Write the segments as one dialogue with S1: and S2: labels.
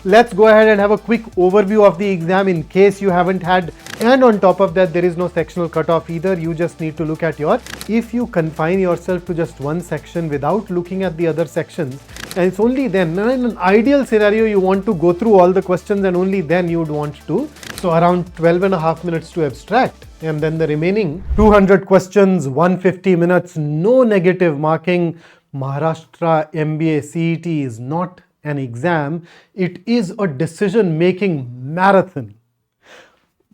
S1: let's go ahead and have a quick overview of the exam in case you haven't had, and on top of that there is no sectional cutoff either. You just need to look at your, if you confine yourself to just one section without looking at the other sections, and it's only then, in an ideal scenario, you want to go through all the questions and only then you would want to. So around 12.5 minutes to abstract, and then the remaining 200 questions, 150 minutes, no negative marking. Maharashtra MBA CET is not an exam, it is a decision-making marathon.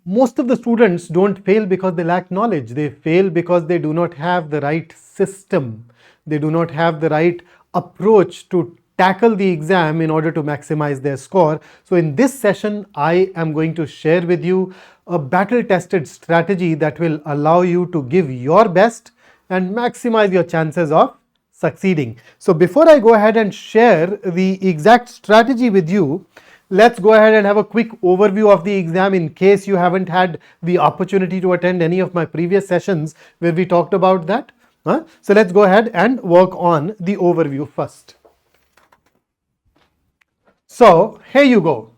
S1: Most of the students don't fail because they lack knowledge. They fail because they do not have the right system. They do not have the right approach to tackle the exam in order to maximize their score. So in this session, I am going to share with you a battle-tested strategy that will allow you to give your best and maximize your chances of succeeding. So before I go ahead and share the exact strategy with you, let's go ahead and have a quick overview of the exam in case you haven't had the opportunity to attend any of my previous sessions where we talked about that. So let's go ahead and work on the overview first. So here you go.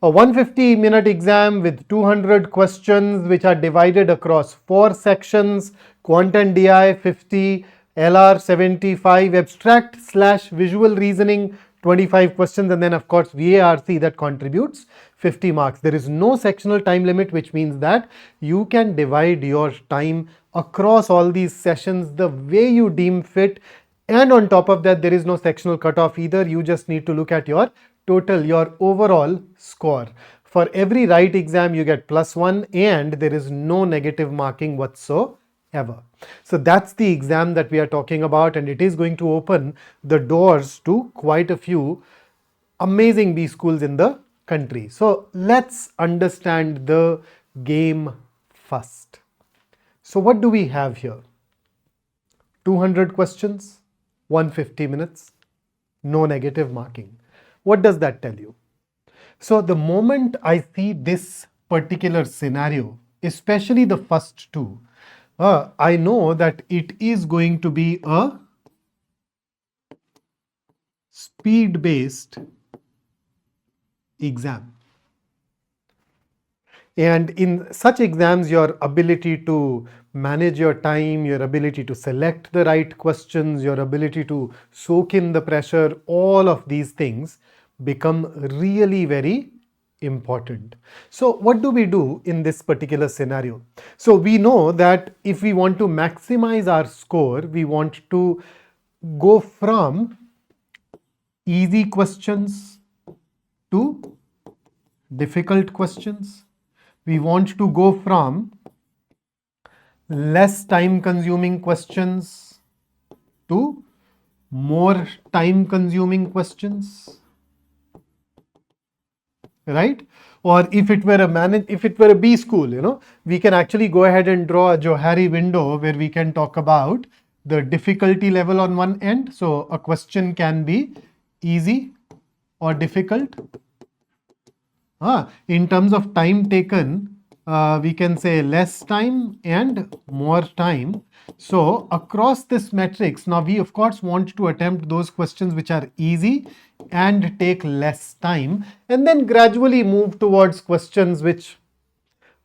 S1: A 150-minute exam with 200 questions which are divided across 4 sections: Quant and DI 50, LR 75, abstract/visual reasoning 25 questions, and then of course VARC that contributes 50 marks. There is no sectional time limit, which means that you can divide your time across all these sessions the way you deem fit, and on top of that there is no sectional cutoff either. You just need to look at your total, your overall score. For every right exam you get +1 and there is no negative marking whatsoever. So that's the exam that we are talking about, and it is going to open the doors to quite a few amazing B schools in the country. So let's understand the game first. So what do we have here? 200 questions, 150 minutes, no negative marking. What does that tell you? So the moment I see this particular scenario, especially the first two, I know that it is going to be a speed-based exam. And in such exams, your ability to manage your time, your ability to select the right questions, your ability to soak in the pressure, all of these things become really very important. So what do we do in this particular scenario? So we know that if we want to maximize our score, we want to go from easy questions to difficult questions. We want to go from less time consuming questions to more time consuming questions, right? Or if it were a B school, we can actually go ahead and draw a Johari window where we can talk about the difficulty level on one end. So a question can be easy or difficult. In terms of time taken, we can say less time and more time. So across this matrix, now we of course want to attempt those questions which are easy and take less time, and then gradually move towards questions which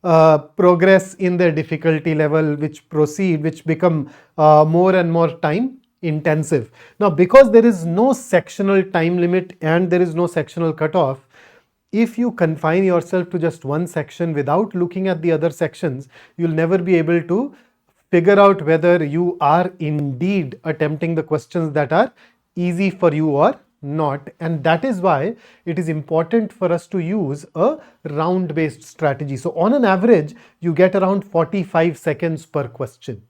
S1: progress in their difficulty level, which become more and more time intensive. Now because there is no sectional time limit and there is no sectional cutoff, if you confine yourself to just one section without looking at the other sections, you'll never be able to figure out whether you are indeed attempting the questions that are easy for you or not. And that is why it is important for us to use a round-based strategy. So on an average, you get around 45 seconds per question.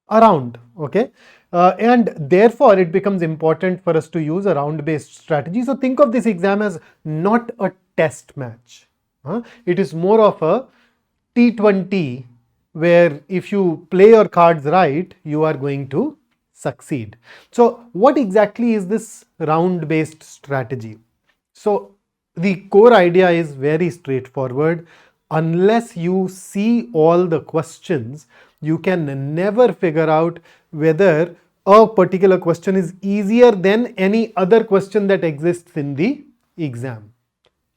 S1: Around, okay? And therefore, it becomes important for us to use a round-based strategy. So think of this exam as not a test match. It is more of a T20 where if you play your cards right, you are going to succeed. So what exactly is this round-based strategy? So the core idea is very straightforward. Unless you see all the questions, you can never figure out whether a particular question is easier than any other question that exists in the exam,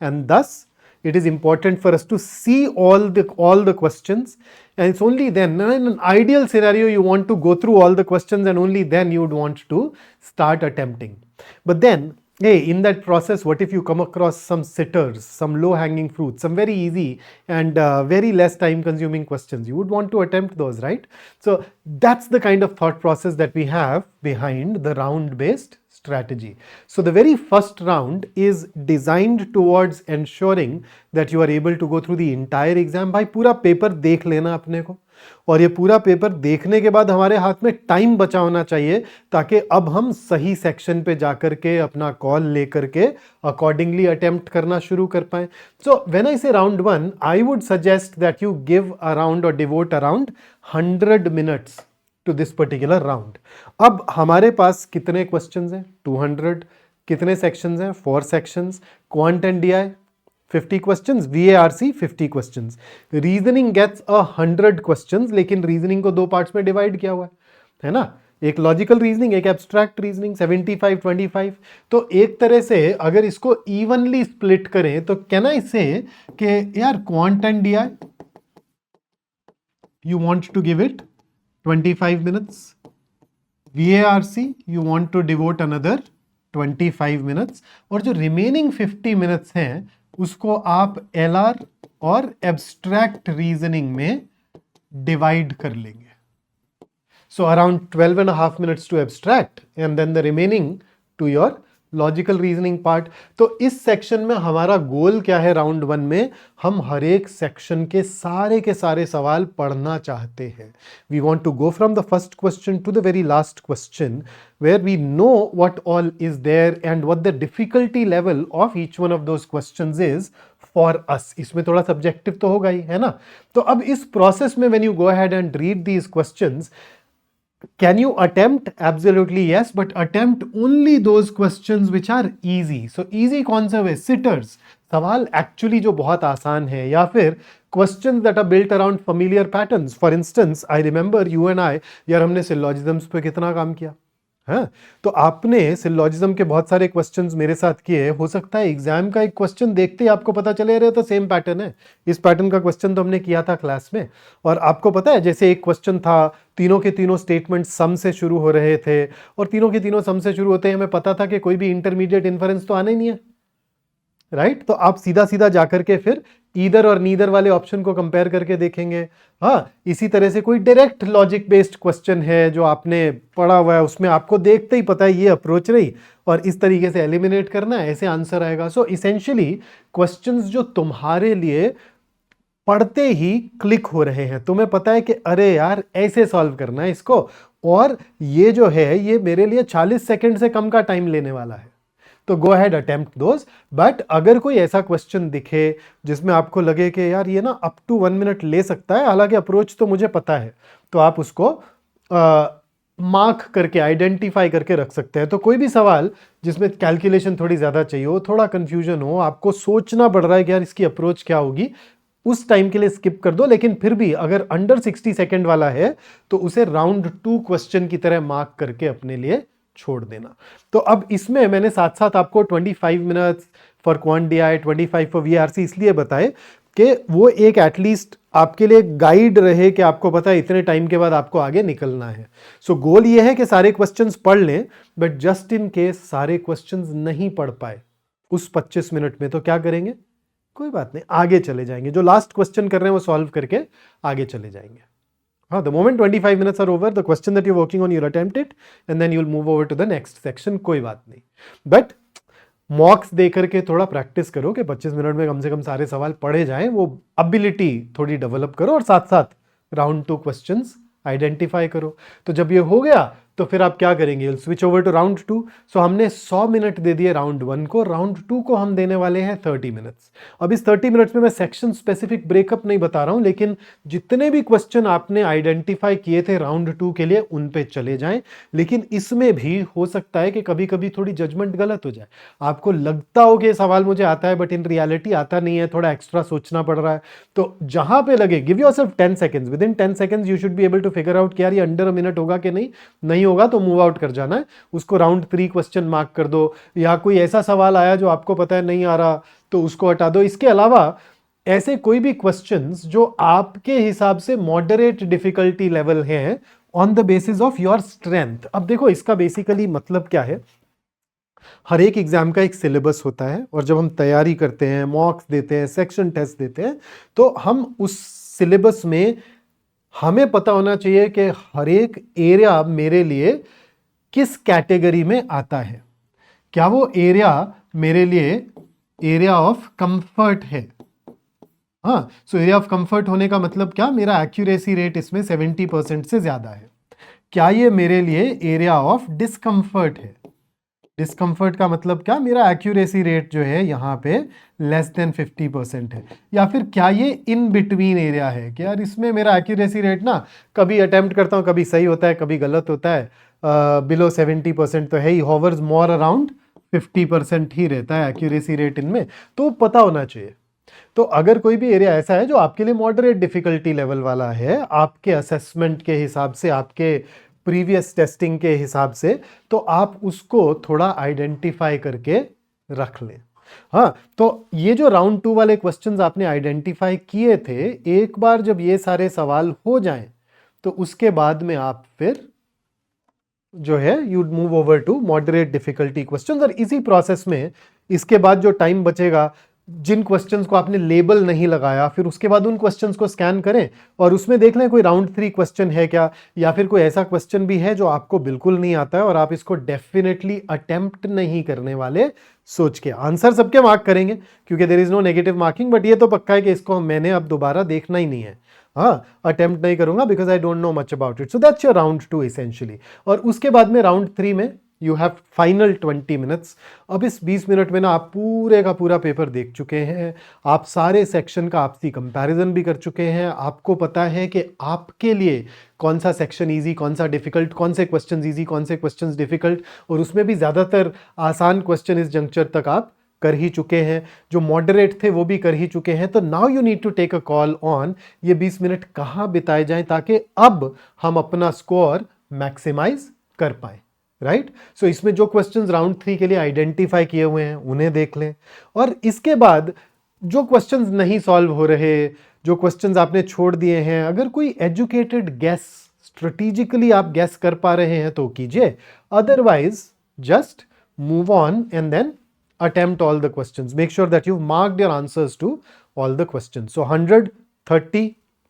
S1: and thus it is important for us to see all the questions, and it's only then, in an ideal scenario, you want to go through all the questions and only then you would want to start attempting. But then, hey, in that process, what if you come across some sitters, some low hanging fruits, some very easy and very less time consuming questions? You would want to attempt those, right? So that's the kind of thought process that we have behind the round based strategy. So the very first round is designed towards ensuring that you are able to go through the entire exam. भाई पूरा paper देख लेना अपने को, और ये पूरा paper देखने के बाद हमारे हाथ में टाइम बचा होना चाहिए, ताकि अब हम सही सेक्शन पे जाकर के अपना कॉल लेकर के अकॉर्डिंगली अटेम्प्ट करना शुरू कर पाए. सो when I say round 1, I would suggest that you give around और devote around 100 minutes to this particular round. अब हमारे पास कितने क्वेश्चंस हैं? 200. कितने सेक्शंस हैं? 4 sections. Quant and DI 50 questions, VARC 50 questions. Reasoning gets 100 questions, लेकिन रीजनिंग को 2 parts में डिवाइड किया हुआ है ना. एक लॉजिकल रीजनिंग, एक एब्स्ट्रैक्ट रीजनिंग. 75 25. तो एक तरह से अगर इसको इवनली स्प्लिट करें तो कैन आई से कि यार quant and DI you want to give it 25 minutes, VARC you want to devote another 25 minutes, और जो रिमेनिंग 50 minutes हैं उसको आप LR और एब्स्ट्रैक्ट रीजनिंग में डिवाइड कर लेंगे. So around 12.5 minutes to abstract and then the remaining to your logical reasoning part. तो इस सेक्शन में हमारा गोल क्या है? राउंड 1 में हम हर एक सेक्शन के सारे सवाल पढ़ना चाहते हैं. We want to go from the first question to the very last question, where we know what all is there and what the difficulty level of each one of those questions is for us. इसमें थोड़ा subjective तो होगा ही, है ना. तो अब इस process में when you go ahead and read these questions, can you attempt? Absolutely yes, but attempt only those questions which are easy. So easy कौन सा है? sitters, सवाल actually जो बहुत आसान है, या फिर questions that are built around familiar patterns. For instance, I remember you and I, यार हमने syllogisms पे कितना काम किया है. तो आपने सिलोजिज्म के बहुत सारे क्वेश्चंस मेरे साथ किए. हो सकता है एग्जाम का एक क्वेश्चन देखते ही आपको पता चले रहे तो सेम पैटर्न है, इस पैटर्न का क्वेश्चन तो हमने किया था क्लास में. और आपको पता है जैसे एक क्वेश्चन था, तीनों के तीनों स्टेटमेंट सम से शुरू हो रहे थे, और तीनों के तीनों सम से शुरू होते हैं. हमें पता था कि कोई भी इंटरमीडिएट इन्फरेंस तो आना ही नहीं है, राइट. तो आप सीधा सीधा जाकर के फिर ईदर और नीदर वाले ऑप्शन को कंपेयर करके देखेंगे. हाँ, इसी तरह से कोई डायरेक्ट लॉजिक बेस्ड क्वेश्चन है जो आपने पढ़ा हुआ है, उसमें आपको देखते ही पता है ये अप्रोच रही और इस तरीके से एलिमिनेट करना है, ऐसे आंसर आएगा. सो इसेंशियली क्वेश्चंस जो तुम्हारे लिए पढ़ते ही क्लिक हो रहे हैं, तुम्हें पता है कि अरे यार ऐसे सॉल्व करना है इसको, और ये जो है ये मेरे लिए 40 सेकंड से कम का टाइम लेने वाला है. तो go ahead attempt those. But अगर कोई ऐसा क्वेश्चन दिखे जिसमें आपको लगे कि यार ये ना अप टू 1 minute ले सकता है, हालांकि अप्रोच तो मुझे पता है, तो आप उसको मार्क करके आइडेंटिफाई करके रख सकते हैं. तो कोई भी सवाल जिसमें कैलकुलेशन थोड़ी ज़्यादा चाहिए हो, थोड़ा कन्फ्यूजन हो, आपको सोचना पड़ रहा है कि यार इसकी अप्रोच क्या होगी, उस टाइम के लिए स्किप कर दो. लेकिन फिर भी अगर अंडर 60 सेकेंड वाला है तो उसे राउंड 2 क्वेश्चन की तरह मार्क करके अपने लिए छोड़ देना. तो अब इसमें मैंने साथ साथ आपको 25 minutes for quant DI, 25 for VRC इसलिए बताए कि वो एक एटलीस्ट आपके लिए गाइड रहे कि आपको पता है इतने टाइम के बाद आपको आगे निकलना है. सो गोल ये है कि सारे क्वेश्चंस पढ़ लें, बट जस्ट इन केस सारे क्वेश्चंस नहीं पढ़ पाए उस 25 मिनट में, तो क्या करेंगे? कोई बात नहीं, आगे चले जाएंगे. जो लास्ट क्वेश्चन कर रहे हैं वो सॉल्व करके आगे चले जाएंगे. हाँ, the moment 25 minutes are over, the question that you're working on, you'll attempt it and then you'll move over to the next section. कोई बात नहीं, बट मॉक्स दे करके थोड़ा प्रैक्टिस करो कि 25 मिनट में कम से कम सारे सवाल पढ़े जाएं. वो एबिलिटी थोड़ी डेवलप करो और साथ साथ राउंड 2 क्वेश्चंस आइडेंटिफाई करो. तो जब ये हो गया तो फिर आप क्या करेंगे? Switch over to round 2. So हमने 100 मिनट दे दिए राउंड 1 को, राउंड 2 को हम देने वाले हैं 30 मिनट्स. अब इस 30 मिनट्स में मैं सेक्शन स्पेसिफिक ब्रेकअप नहीं बता रहा हूं, लेकिन जितने भी क्वेश्चन आपने आइडेंटिफाई किए थे राउंड 2 के लिए उन पे चले जाएं. लेकिन इसमें भी हो सकता है कि कभी कभी थोड़ी जजमेंट गलत हो जाए, आपको लगता हो कि सवाल मुझे आता है बट इन रियलिटी आता नहीं है, थोड़ा एक्स्ट्रा सोचना पड़ रहा है. तो जहां पे लगे, give yourself 10 seconds. Within 10 seconds you should be able to figure out कि यार ये अंडर अ मिनट होगा कि नहीं होगा तो मूव आउट कर जाना है, उसको राउंड 3 क्वेश्चन मार्क कर दो, या कोई ऐसा सवाल आया जो आपको पता है नहीं आ रहा तो उसको हटा दो। इसके अलावा ऐसे कोई भी क्वेश्चंस जो आपके हिसाब से मॉडरेट डिफिकल्टी लेवल हैं on the basis of your strength. अब देखो इसका बेसिकली मतलब क्या है, हर एक एग्जाम का एक सिलेबस होता है और जब हम तैयारी करते हैं, मॉक्स देते हैं, सेक्शन टेस्ट देते हैं, तो हम उस सिलेबस में हमें पता होना चाहिए कि हर एक एरिया मेरे लिए किस कैटेगरी में आता है। क्या वो एरिया मेरे लिए एरिया ऑफ कंफर्ट है? हाँ, सो एरिया ऑफ कंफर्ट होने का मतलब क्या, मेरा एक्यूरेसी रेट इसमें 70% से ज्यादा है। क्या ये मेरे लिए एरिया ऑफ डिस्कंफर्ट है? डिस्कंफर्ट का मतलब क्या, मेरा एक्यूरेसी रेट जो है यहाँ पे लेस देन 50% है। या फिर क्या ये इन बिटवीन एरिया है कि यार इसमें मेरा एक्यूरेसी रेट ना कभी अटेम्प्ट करता हूँ, कभी सही होता है, कभी गलत होता है, बिलो 70% तो है ही, हॉवर्स मोर अराउंड 50% ही रहता है एक्यूरेसी रेट इनमें, तो पता होना चाहिए। तो अगर कोई भी एरिया ऐसा है जो आपके लिए मॉडरेट डिफिकल्टी लेवल वाला है, आपके असेसमेंट के हिसाब से, आपके प्रीवियस टेस्टिंग के हिसाब से, तो आप उसको थोड़ा आइडेंटिफाई करके रख लें। हाँ, तो ये जो राउंड 2 वाले क्वेश्चंस आपने आइडेंटिफाई किए थे, एक बार जब ये सारे सवाल हो जाएं तो उसके बाद में आप फिर जो है you'd move over to moderate difficulty questions. और इसी प्रोसेस में इसके बाद जो टाइम बचेगा, जिन क्वेश्चंस को आपने लेबल नहीं लगाया, फिर उसके बाद उन क्वेश्चंस को स्कैन करें और उसमें देख लें कोई राउंड 3 क्वेश्चन है क्या, या फिर कोई ऐसा क्वेश्चन भी है जो आपको बिल्कुल नहीं आता है और आप इसको डेफिनेटली अटेम्प्ट नहीं करने वाले। सोच के आंसर सबके मार्क करेंगे क्योंकि there is no negative marking, but ये तो पक्का है कि इसको मैंने अब दोबारा देखना ही नहीं है। हाँ, अटेम्प्ट नहीं करूंगा because I don't know much about it. So that's your round 2 essentially. और उसके बाद में राउंड 3 में यू हैव फाइनल 20 मिनट्स। अब इस 20 मिनट में ना आप पूरे का पूरा पेपर देख चुके हैं, आप सारे सेक्शन का आपसी कंपैरिजन भी कर चुके हैं, आपको पता है कि आपके लिए कौन सा सेक्शन इजी, कौन सा डिफिकल्ट, कौन से क्वेश्चंस इजी, कौन से क्वेश्चंस डिफिकल्ट, और उसमें भी ज़्यादातर आसान क्वेश्चन इस जंक्चर तक आप कर ही चुके हैं, जो मॉडरेट थे वो भी कर ही चुके हैं। तो now you need to take a call on ये 20 मिनट कहाँ बिताए जाएं ताकि अब हम अपना स्कोर मैक्सिमाइज कर पाए, राइट। सो इसमें जो क्वेश्चंस राउंड 3 के लिए आइडेंटिफाई किए हुए हैं उन्हें देख लें, और इसके बाद जो क्वेश्चंस नहीं सॉल्व हो रहे, जो क्वेश्चंस आपने छोड़ दिए हैं, अगर कोई एजुकेटेड गेस, स्ट्रेटेजिकली आप गेस कर पा रहे हैं तो कीजिए, otherwise just move on and then attempt all the questions. Make sure that you've marked your answers to all the questions. So 100, 30,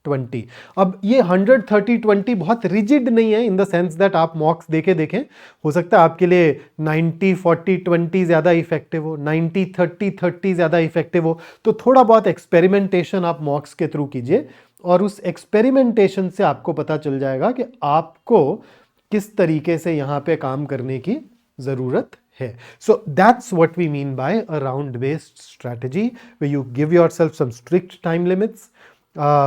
S1: 20. अब ये 100, 30, 20 बहुत रिजिड नहीं है इन द सेंस दैट आप मॉक्स देखें, हो सकता है आपके लिए 90, 40, 20 ज़्यादा इफेक्टिव हो, 90, 30, 30 ज़्यादा इफेक्टिव हो। तो थोड़ा बहुत एक्सपेरिमेंटेशन आप मॉक्स के थ्रू कीजिए और उस एक्सपेरिमेंटेशन से आपको पता चल जाएगा कि आपको किस तरीके से यहाँ पे काम करने की ज़रूरत है। So that's what we mean by a round based strategy where you give yourself some strict time limits.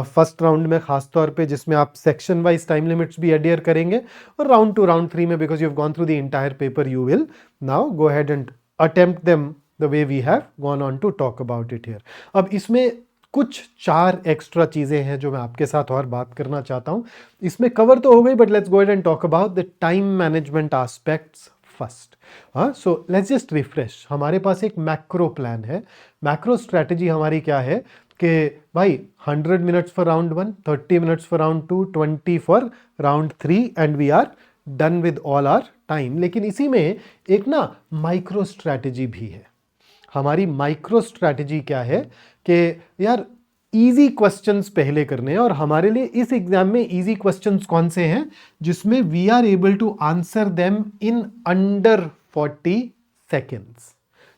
S1: First round में खास तौर पे जिसमें आप सेक्शन वाइज टाइम लिमिट्स भी एडियर करेंगे, और राउंड 2, राउंड 3 में because you have gone through the entire paper you will now go ahead and attempt them the way we have gone on to talk about it here. अब इसमें कुछ 4 extra चीज़ें हैं जो मैं आपके साथ और बात करना चाहता हूँ। इसमें कवर तो हो गई, but let's go ahead and talk about the time management aspects first. हाँ, सो लेट्स जस्ट रिफ्रेश। हमारे पास एक मैक्रो प्लान है। मैक्रो स्ट्रैटेजी हमारी क्या है कि भाई 100 minutes for round 1, 30 minutes for round 2, 20 for round 3 and we are done with all our time. लेकिन इसी में एक ना माइक्रो स्ट्रैटेजी भी है। हमारी माइक्रो स्ट्रैटेजी क्या है कि यार इजी क्वेश्चंस पहले करने हैं, और हमारे लिए इस एग्जाम में इजी क्वेश्चंस कौन से हैं जिसमें we are able to answer them in under 40 seconds.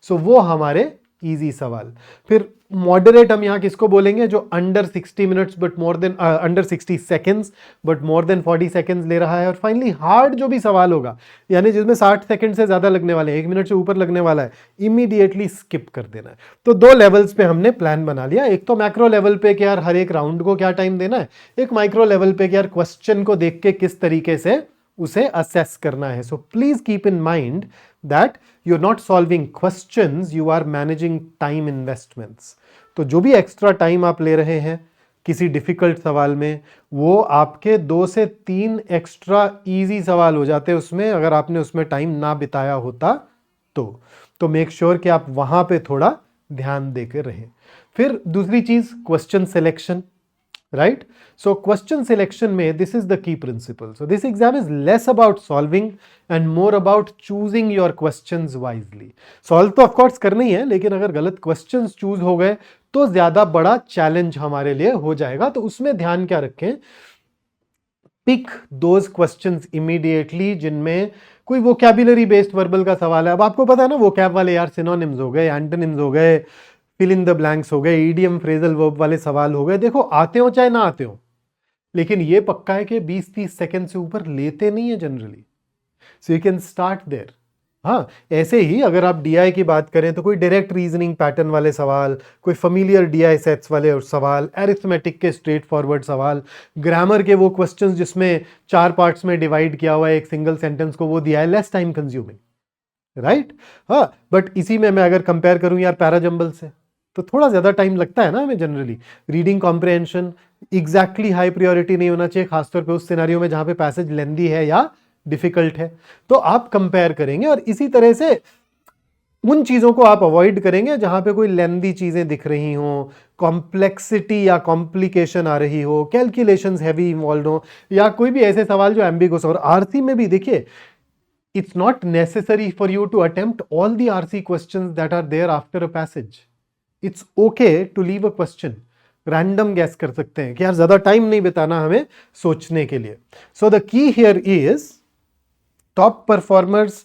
S1: So वो हमारे इजी सवाल। फिर मॉडरेट हम यहाँ किसको बोलेंगे, जो under 60 minutes but more than under 60 seconds but more than 40 seconds ले रहा है। और फाइनली हार्ड जो भी सवाल होगा, यानी जिसमें 60 सेकेंड से ज़्यादा लगने वाले हैं, 1 मिनट से ऊपर लगने वाला है, इमीडिएटली स्किप कर देना है। तो 2 लेवल्स पे हमने प्लान बना लिया। एक तो मैक्रो लेवल पे कि यार हर एक राउंड को क्या टाइम देना है, एक माइक्रो लेवल पे कि यार क्वेश्चन को देख के किस तरीके से उसे असेस करना है। So please keep in mind that you are not solving questions, you are managing time investments. तो जो भी एक्स्ट्रा टाइम आप ले रहे हैं किसी डिफिकल्ट सवाल में, वो आपके 2 से 3 एक्स्ट्रा इजी सवाल हो जाते हैं उसमें, अगर आपने उसमें टाइम ना बिताया होता तो मेक श्योर कि आप वहां पे थोड़ा ध्यान देकर रहें। फिर दूसरी चीज question selection, right? So question selection में this is the key principle. So this exam is less about solving and more about choosing your questions wisely. Solve तो of course करना ही है, लेकिन अगर गलत questions choose हो गए तो ज्यादा बड़ा challenge हमारे लिए हो जाएगा। तो उसमें ध्यान क्या रखें, पिक दोज क्वेश्चंस इमीडिएटली जिनमें कोई वोकैबुलरी बेस्ड वर्बल का सवाल है। अब आपको पता है ना, वोकैब वाले यार सिनोनिम्स हो गए, एंटोनिम्स हो गए, फिल इन द ब्लैंक्स हो गए, ईडियम फ्रेजल वर्ब वाले सवाल हो गए। देखो आते हो चाहे ना आते हो, लेकिन ये पक्का है कि 20-30 सेकंड से ऊपर लेते नहीं है generally. So you can start there. हाँ, ऐसे ही अगर आप डीआई की बात करें तो कोई डायरेक्ट रीजनिंग पैटर्न वाले सवाल, कोई फैमिलियर डीआई सेट्स वाले सवाल, एरिथमेटिक के स्ट्रेट फॉरवर्ड सवाल, ग्रामर के वो क्वेश्चंस जिसमें 4 पार्ट्स में डिवाइड किया हुआ है एक सिंगल सेंटेंस को, वो दिया है लेस टाइम कंज्यूमिंग, राइट? हाँ, बट इसी में मैं अगर कंपेयर करूं यार पैराजंबल से, तो थोड़ा ज्यादा टाइम लगता है ना हमें generally. Reading comprehension exactly high priority नहीं होना चाहिए, खासतौर पे उस सिनेरियो में जहां पे पैसेज लेंदी है या डिफिकल्ट है। तो आप कंपेयर करेंगे और इसी तरह से उन चीजों को आप अवॉइड करेंगे जहां पे कोई लेंदी चीजें दिख रही हो, कॉम्प्लेक्सिटी या कॉम्प्लिकेशन आ रही हो, कैलकुलेशंस हैवी इन्वॉल्व हो, या कोई भी ऐसे सवाल जो एम्बिगुअस। और आरसी में भी देखिए, it's not necessary for you to attempt all the RC questions that are there after a passage. It's okay to leave a question. Random guess कर सकते हैं कि यार ज्यादा टाइम नहीं बिताना हमें सोचने के लिए। So the key here is top performers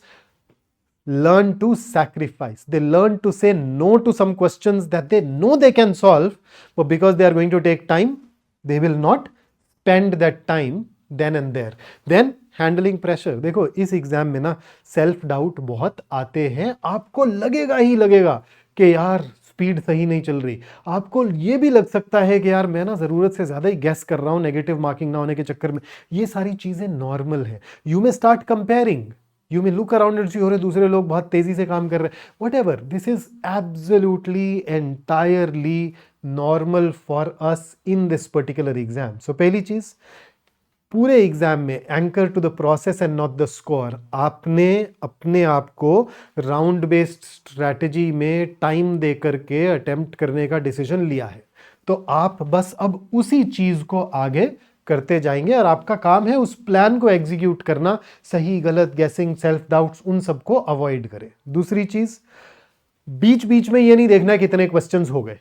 S1: learn to sacrifice. They learn to say no to some questions that they know they can solve, but because they are going to take time, they will not spend that time then and there. Then handling pressure. देखो इस exam में ना self doubt बहुत आते हैं, आपको लगेगा ही लगेगा कि यार स्पीड सही नहीं चल रही, आपको ये भी लग सकता है कि यार मैं ना जरूरत से ज्यादा ही गैस कर रहा हूं नेगेटिव मार्किंग ना होने के चक्कर में। ये सारी चीजें नॉर्मल है। You may start comparing, you may look around and see हो रहे दूसरे लोग बहुत तेजी से काम कर रहे हैं, whatever, this is absolutely entirely normal for us in this particular exam. So पहली चीज, पूरे एग्जाम में anchor to the process and not the score. आपने अपने आप को राउंड बेस्ड स्ट्रैटेजी में टाइम दे करके अटेम्प्ट करने का डिसीजन लिया है, तो आप बस अब उसी चीज को आगे करते जाएंगे और आपका काम है उस प्लान को एग्जीक्यूट करना। सही गलत गेसिंग, सेल्फ डाउट्स, उन सबको अवॉइड करें। दूसरी चीज, बीच बीच में ये नहीं देखना कितने क्वेश्चंस हो गए।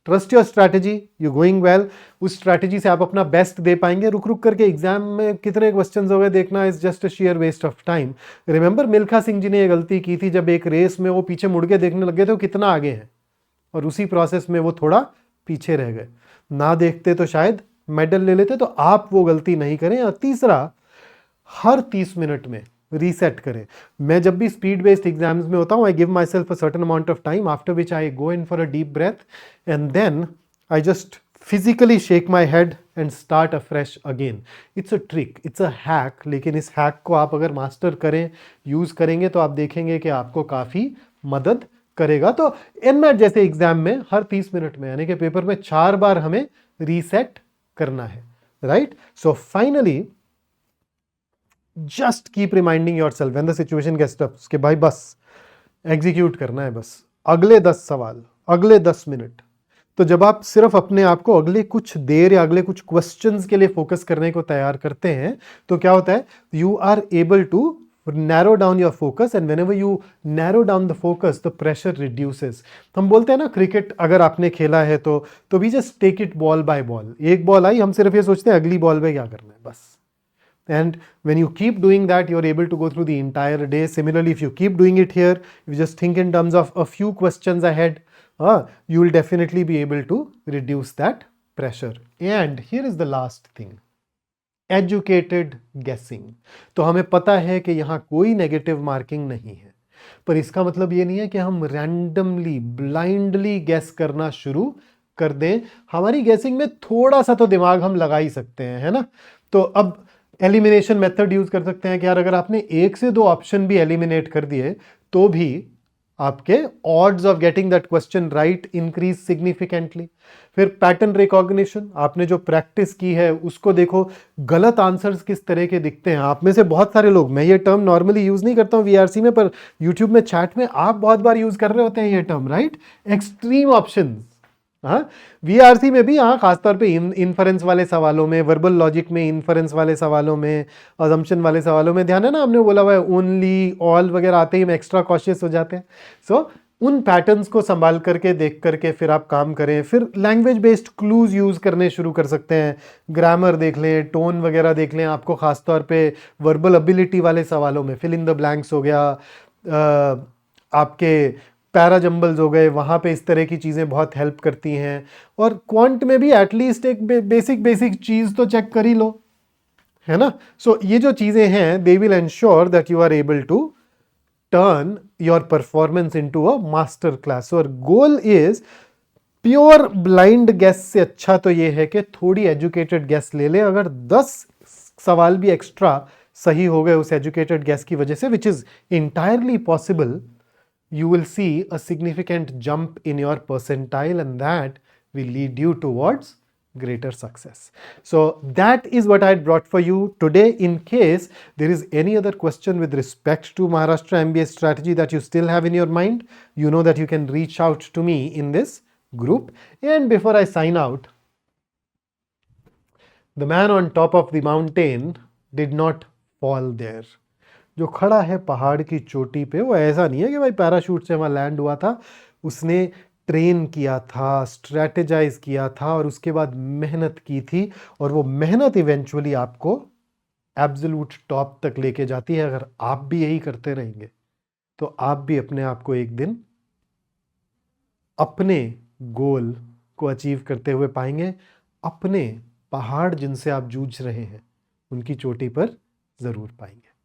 S1: Trust your strategy, you going well, उस स्ट्रैटेजी से आप अपना बेस्ट दे पाएंगे। रुक रुक करके एग्जाम में कितने क्वेश्चंस हो गए देखना is just a sheer waste of time. Remember Milkha Singh ji ने ये गलती की थी, जब एक रेस में वो पीछे मुड़ के देखने लगे थे वो कितना आगे हैं, और उसी प्रोसेस में वो थोड़ा पीछे रह गए। ना देखते तो शायद मेडल ले लेते, तो आप वो गलती नहीं करें। और तीसरा, हर 30 मिनट में रीसेट करें। मैं जब भी स्पीड बेस्ड एग्जाम्स में होता हूं, I give myself a certain amount of time, after which I go in for a deep breath and then I just physically shake my head and start afresh again. It's a trick, it's a hack, लेकिन इस hack को आप अगर master करें, use करेंगे, तो आप देखेंगे कि आपको काफी मदद करेगा। तो एनमैट जैसे एग्जाम में हर 30 मिनट में, यानी कि पेपर में 4 बार हमें रीसेट करना है, right? So finally just keep reminding yourself when the situation gets tough कि भाई बस एग्जीक्यूट करना है, बस अगले 10 सवाल, अगले 10 मिनट। तो जब आप सिर्फ अपने आप को अगले कुछ देर या अगले कुछ क्वेश्चंस के लिए फोकस करने को तैयार करते हैं, तो क्या होता है, you are able to narrow down your focus, and whenever you narrow down the focus, the pressure reduces. हम बोलते हैं ना, क्रिकेट अगर आपने खेला है तो we just take it ball by ball. एक बॉल आई, हम सिर्फ ये सोचते हैं अगली बॉल पे क्या करना है, बस। And when you keep doing that, you're able to go through the entire day. Similarly, if you keep doing it here, if you just think in terms of a few questions ahead, you will definitely be able to reduce that pressure. And here is the last thing. Educated गेसिंग। तो हमें पता है कि यहाँ कोई negative marking नहीं है, पर इसका मतलब ये नहीं है कि हम रैंडमली ब्लाइंडली गेस करना शुरू कर दें। हमारी गेसिंग में थोड़ा सा तो दिमाग हम लगा ही सकते हैं, है ना? तो अब एलिमिनेशन मेथड यूज कर सकते हैं कि यार अगर आपने 1 से 2 ऑप्शन भी एलिमिनेट कर दिए तो भी आपके odds of getting that question right increase significantly. फिर पैटर्न रिकॉग्निशन, आपने जो प्रैक्टिस की है उसको देखो, गलत आंसर्स किस तरह के दिखते हैं। आप में से बहुत सारे लोग, मैं ये टर्म नॉर्मली यूज नहीं करता हूँ वीआरसी में, पर यूट्यूब में चैट में आप बहुत बार यूज कर रहे होते हैं ये टर्म, राइट? Extreme options. हाँ, वीआरसी में भी, हाँ, खासतौर पे इन्फरेंस वाले सवालों में, वर्बल लॉजिक में, इन्फरेंस वाले सवालों में, अजम्पशन वाले सवालों में, ध्यान है ना, हमने बोला हुआ है ओनली, ऑल वगैरह आते ही हम एक्स्ट्रा कॉशियस हो जाते हैं। सो उन पैटर्न्स को संभाल करके, देख करके फिर आप काम करें। फिर लैंग्वेज बेस्ड क्लूज यूज करने शुरू कर सकते हैं, ग्रामर देख लें, टोन वगैरह देख लें। आपको खासतौर पे वर्बल एबिलिटी वाले सवालों में फिल इन द ब्लैंक्स हो गया, आपके पैराजम्बल्स हो गए, वहाँ पे इस तरह की चीज़ें बहुत हेल्प करती हैं। और क्वांट में भी एटलीस्ट एक बेसिक चीज़ तो चेक कर ही लो, है ना? सो ये जो चीज़ें हैं, they will ensure that you are able to turn your performance into a master class. और goal is, pure blind guess से अच्छा तो ये है कि थोड़ी एजुकेटेड गेस ले ले। अगर 10 सवाल भी एक्स्ट्रा सही हो गए उस एजुकेटेड गेस की वजह से, which is entirely possible, you will see a significant jump in your percentile, and that will lead you towards greater success. So that is what I brought for you today. In case there is any other question with respect to Maharashtra MBA strategy that you still have in your mind, you know that you can reach out to me in this group. And before I sign out, the man on top of the mountain did not fall there. जो खड़ा है पहाड़ की चोटी पे, वो ऐसा नहीं है कि भाई पैराशूट से वहाँ लैंड हुआ था। उसने ट्रेन किया था, स्ट्रेटेजाइज किया था, और उसके बाद मेहनत की थी, और वो मेहनत इवेंचुअली आपको एब्सोल्यूट टॉप तक लेके जाती है। अगर आप भी यही करते रहेंगे तो आप भी अपने आप को एक दिन अपने गोल को अचीव करते हुए पाएंगे। अपने पहाड़ जिनसे आप जूझ रहे हैं उनकी चोटी पर ज़रूर पाएंगे।